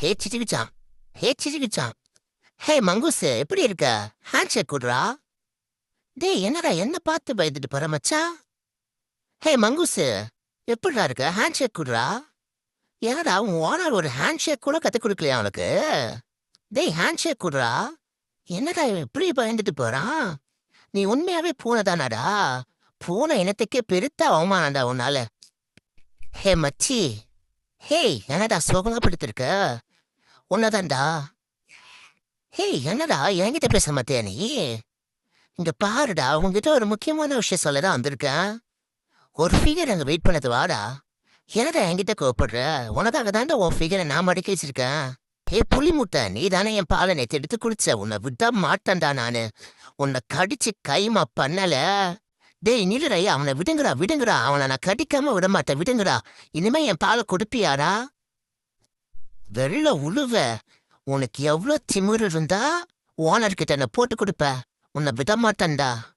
ஹே சிச்சிகிச்சான். ஹே சிச்சிகிச்சான். ஹே mongoose எப்படி இருக்க? Handshake குடுறா. டேய் என்னடா என்ன பார்த்து பயந்துட்டு போற மச்சான்? ஹே மங்கூஸ் எப்படிடா இருக்க? ஹேண்ட்ஷேக் குடுறா. ஏன்டா உன் ஓனர் ஒரு ஹேண்ட்ஷேக் கூட கத்துக் கொடுக்கலையா உனக்கு? டேய் ஹேண்ட்ஷேக் குடுறா. என்னடா இவன் இப்படி பயந்துட்டு போறான்? நீ உண்மையாவே பூனைதானாடா? பூனை இனத்துக்கே பெருத்த அவமானம்டா உன்னால. ஹே மச்சி. ஹேய் என்னடா சோகமா படுத்திருக்க? உன்னதான்டா. ஹேய் என்னடா என்கிட்ட பேச மாட்டியா நீ? இங்க பாருடா உன்கிட்ட ஒரு முக்கியமான விஷயம் சொல்லதான் வந்திருக்கேன். ஒரு ஃபிகர் அங்க வெயிட் பண்ணது வாடா. என்னடா என்கிட்ட கோவப்படுற? உனக்காக தாண்டா உன் ஃபிகரை நான் மடக்கி வச்சிருக்கேன். ஹே புலி முட்டை நீ தானே என் பாலை நேத்து எடுத்து குடிச்ச. உன்னை விட்டா மாட்டேன்டா நானு. உன்னை கடிச்சு கைமா பண்ணல. டேய் நில்லுடா அவனை விடுங்கடா விடுங்கடா. அவனை நான் கடிக்காம விட மாட்டேன் விடுங்கடா. இனிமே என் பாலை கொடுப்பியாடா? வெள்ள உழுவ. உனக்கு எவ்வளோ திமிரு இருந்தா ஓனர்கிட்ட என்ன போட்டு கொடுப்ப. உன்னை விட மாட்டேன்டா.